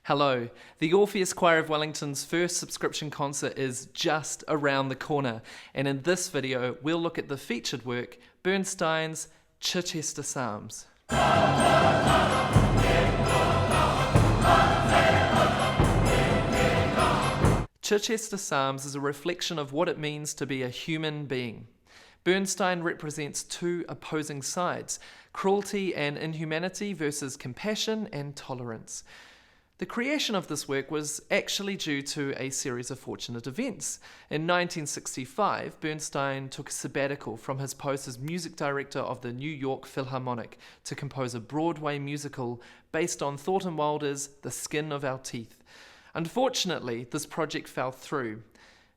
Hello, the Orpheus Choir of Wellington's first subscription concert is just around the corner, and in this video we'll look at the featured work, Bernstein's Chichester Psalms. Chichester Psalms is a reflection of what it means to be a human being. Bernstein represents two opposing sides, cruelty and inhumanity versus compassion and tolerance. The creation of this work was actually due to a series of fortunate events. In 1965, Bernstein took a sabbatical from his post as music director of the New York Philharmonic to compose a Broadway musical based on Thornton Wilder's The Skin of Our Teeth. Unfortunately, this project fell through.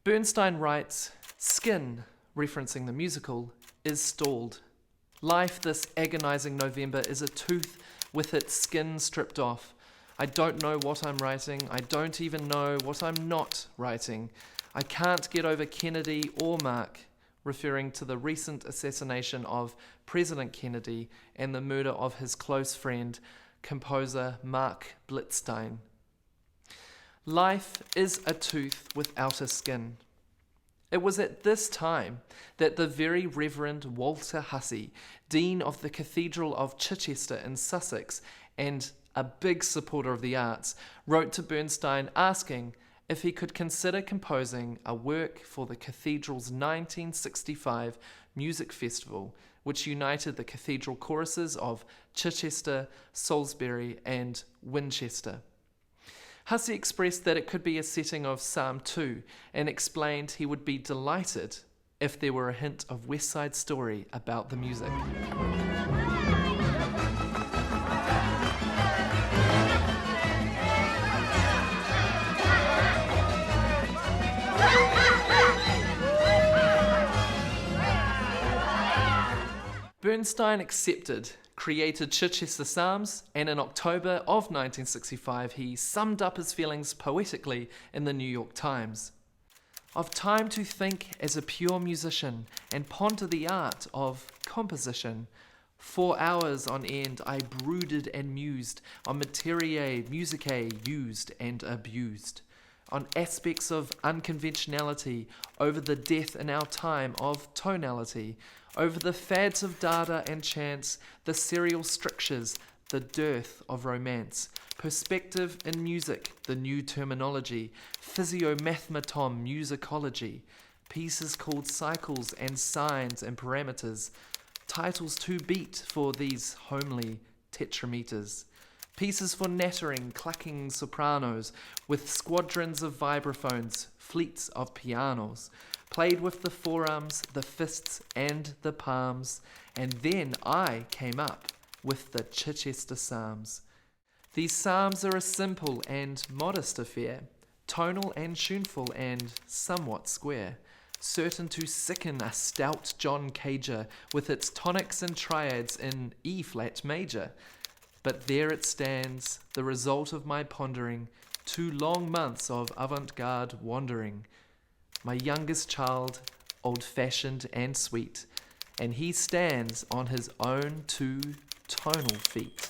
Bernstein writes, "Skin," referencing the musical, "is stalled. Life this agonizing November is a tooth with its skin stripped off. I don't know what I'm writing. I don't even know what I'm not writing. I can't get over Kennedy or Mark," referring to the recent assassination of President Kennedy and the murder of his close friend, composer Mark Blitzstein. Life is a tooth without a skin. It was at this time that the very Reverend Walter Hussey, Dean of the Cathedral of Chichester in Sussex and a big supporter of the arts, wrote to Bernstein asking if he could consider composing a work for the cathedral's 1965 music festival, which united the cathedral choruses of Chichester, Salisbury and Winchester. Hussey expressed that it could be a setting of Psalm 2 and explained he would be delighted if there were a hint of West Side Story about the music. Bernstein accepted, created Chichester Psalms, and in October of 1965 he summed up his feelings poetically in the New York Times. "Of time to think as a pure musician and ponder the art of composition. 4 hours on end I brooded and mused on materiae musicae used and abused, on aspects of unconventionality, over the death in our time of tonality, over the fads of dada and chance, the serial strictures, the dearth of romance, perspective in music, the new terminology, physiomathematon musicology, pieces called cycles and signs and parameters, titles to beat for these homely tetrameters, pieces for nattering, clucking sopranos, with squadrons of vibraphones, fleets of pianos, played with the forearms, the fists, and the palms, and then I came up with the Chichester Psalms. These psalms are a simple and modest affair, tonal and tuneful and somewhat square, certain to sicken a stout John Cager with its tonics and triads in E-flat major. But there it stands, the result of my pondering, 2 long months of avant-garde wandering. My youngest child, old-fashioned and sweet, and he stands on his own 2 tonal feet."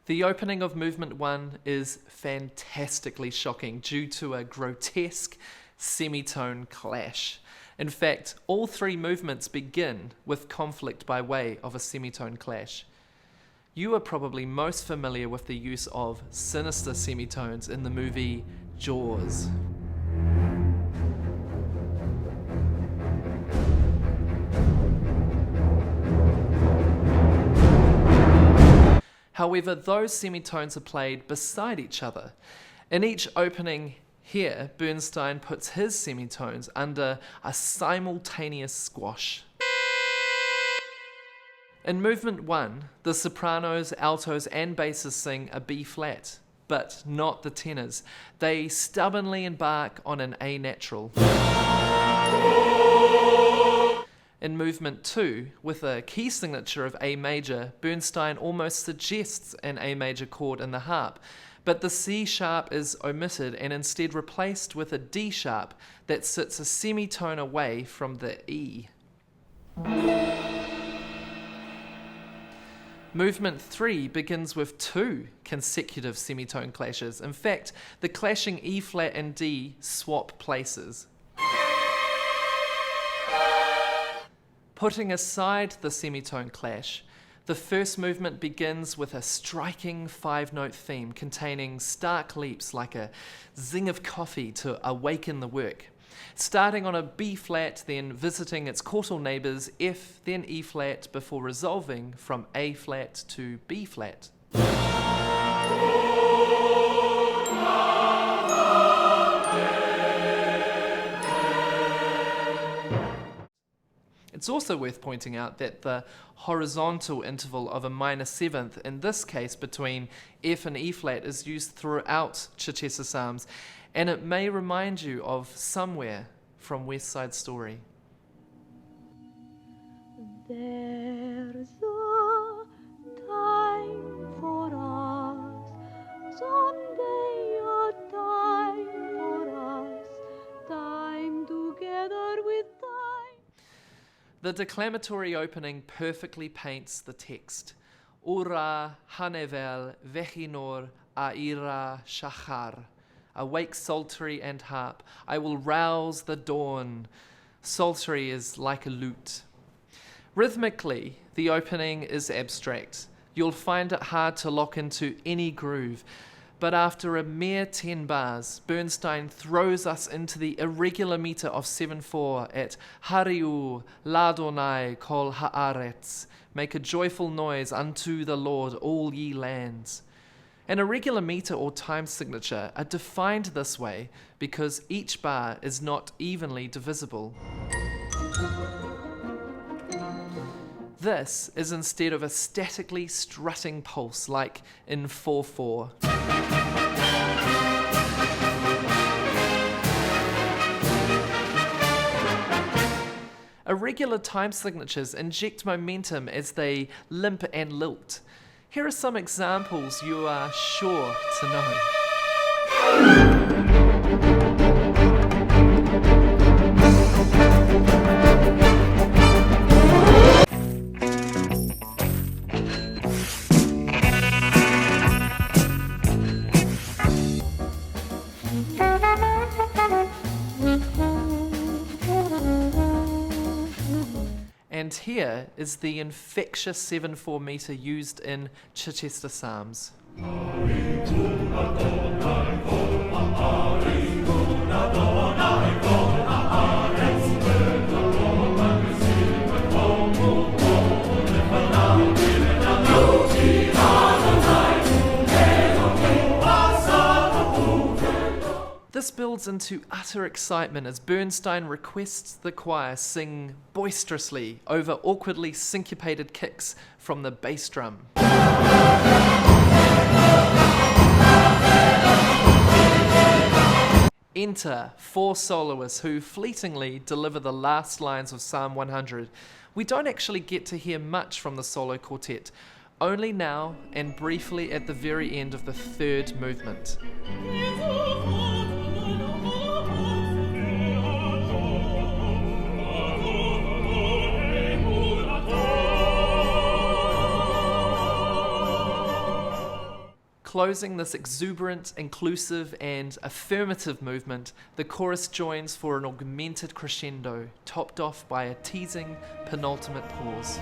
The opening of Movement 1 is fantastically shocking due to a grotesque semitone clash. In fact, all 3 movements begin with conflict by way of a semitone clash. You are probably most familiar with the use of sinister semitones in the movie Jaws. However, those semitones are played beside each other. In each opening here, Bernstein puts his semitones under a simultaneous squash. In Movement 1, the sopranos, altos, and basses sing a B-flat, but not the tenors. They stubbornly embark on an A natural. In Movement 2, with a key signature of A major, Bernstein almost suggests an A major chord in the harp, but the C sharp is omitted and instead replaced with a D sharp that sits a semitone away from the E. Movement 3 begins with 2 consecutive semitone clashes. In fact, the clashing E flat and D swap places. Putting aside the semitone clash, the first movement begins with a striking 5-note theme containing stark leaps like a zing of coffee to awaken the work. Starting on a B flat, then visiting its chordal neighbours F, then E flat, before resolving from A flat to B flat. It's also worth pointing out that the horizontal interval of a minor seventh, in this case between F and E flat, is used throughout Chichester Psalms, and it may remind you of Somewhere from West Side Story. There's a time for us, someday a time for us, time together with time. The declamatory opening perfectly paints the text. Ura hanevel vechinor aira shachar. Awake psaltery and harp, I will rouse the dawn. Psaltery is like a lute. Rhythmically, the opening is abstract. You'll find it hard to lock into any groove, but after a mere 10 bars, Bernstein throws us into the irregular meter of 7/4 at Hariu Ladonai Kol Haaretz. Make a joyful noise unto the Lord, all ye lands. An irregular meter or time signature are defined this way because each bar is not evenly divisible. This is instead of a statically strutting pulse like in 4/4. Irregular time signatures inject momentum as they limp and lilt. Here are some examples you are sure to know. And here is the infectious 7/4 meter used in Chichester Psalms. This builds into utter excitement as Bernstein requests the choir sing boisterously over awkwardly syncopated kicks from the bass drum. Enter 4 soloists who fleetingly deliver the last lines of Psalm 100. We don't actually get to hear much from the solo quartet, only now and briefly at the very end of the 3rd movement. Closing this exuberant, inclusive, and affirmative movement, the chorus joins for an augmented crescendo, topped off by a teasing penultimate pause.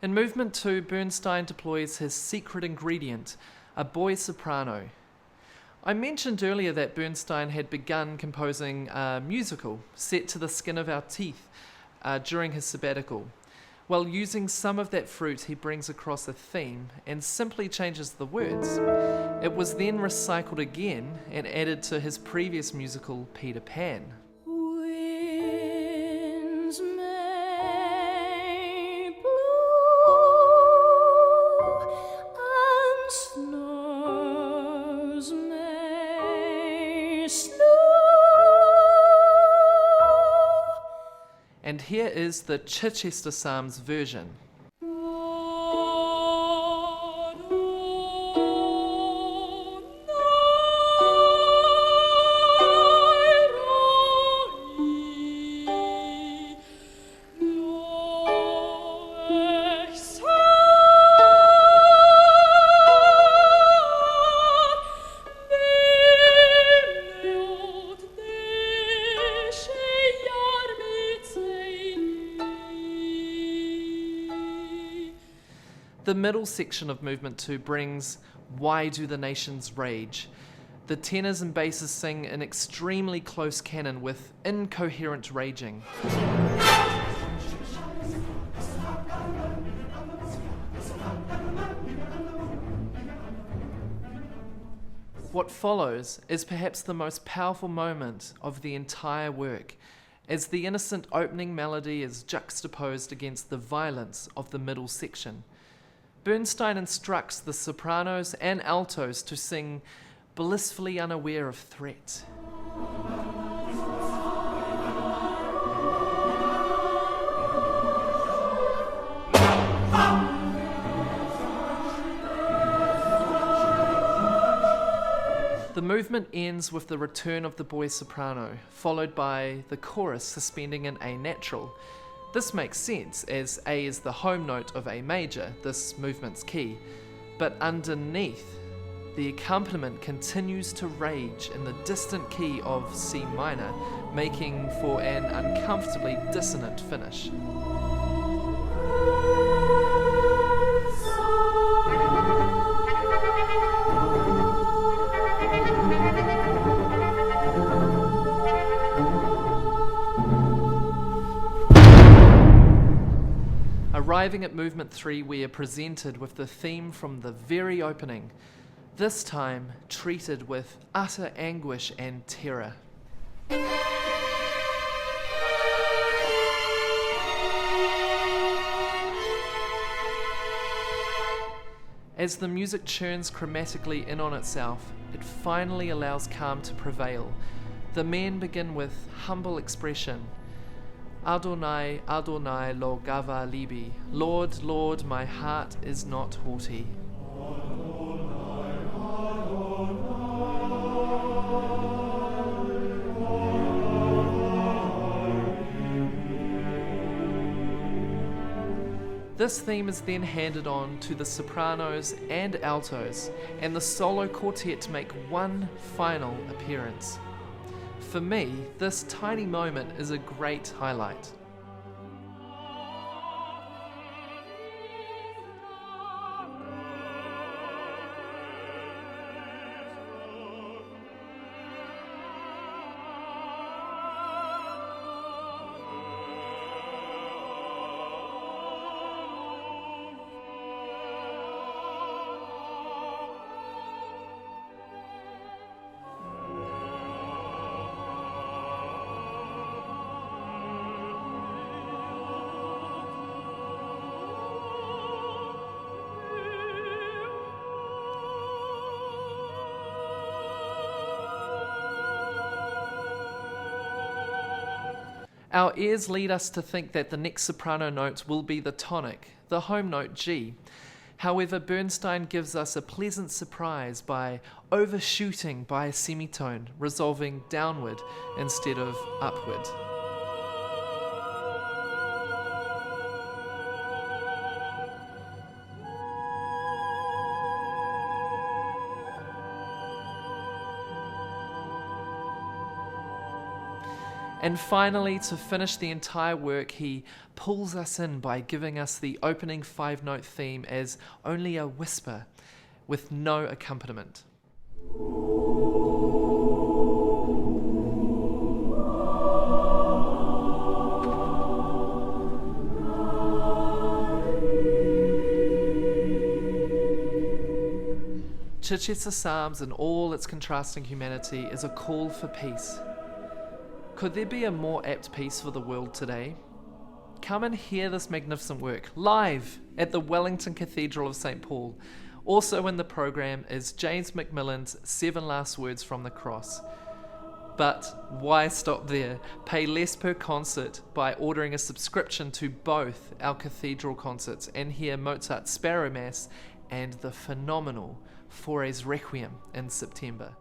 In movement 2, Bernstein deploys his secret ingredient, a boy soprano. I mentioned earlier that Bernstein had begun composing a musical set to the skin of our teeth during his sabbatical. While using some of that fruit, he brings across a theme and simply changes the words. It was then recycled again and added to his previous musical, Peter Pan. Winds may blow and snows may snow. And here is the Chichester Psalms version. Lord, oh, The middle section of Movement 2 brings Why Do the Nations Rage? The tenors and basses sing in extremely close canon with incoherent raging. What follows is perhaps the most powerful moment of the entire work, as the innocent opening melody is juxtaposed against the violence of the middle section. Bernstein instructs the sopranos and altos to sing blissfully unaware of threat. The movement ends with the return of the boy soprano, followed by the chorus suspending in A natural. This makes sense, as A is the home note of A major, this movement's key. But underneath, the accompaniment continues to rage in the distant key of C minor, making for an uncomfortably dissonant finish. Arriving at Movement 3, we are presented with the theme from the very opening, this time treated with utter anguish and terror. As the music churns chromatically in on itself, it finally allows calm to prevail. The men begin with humble expression. Adonai, Adonai lo gava libi. Lord, Lord, my heart is not haughty. This theme is then handed on to the sopranos and altos, and the solo quartet make one final appearance. For me, this tiny moment is a great highlight. Our ears lead us to think that the next soprano note will be the tonic, the home note G. However, Bernstein gives us a pleasant surprise by overshooting by a semitone, resolving downward instead of upward. And finally, to finish the entire work, he pulls us in by giving us the opening 5-note theme as only a whisper, with no accompaniment. Chichester Psalms in all its contrasting humanity is a call for peace. Could there be a more apt piece for the world today? Come and hear this magnificent work live at the Wellington Cathedral of St. Paul. Also in the program is James Macmillan's 7 Last Words from the Cross. But why stop there? Pay less per concert by ordering a subscription to both our cathedral concerts and hear Mozart's Sparrow Mass and the phenomenal Fauré's Requiem in September.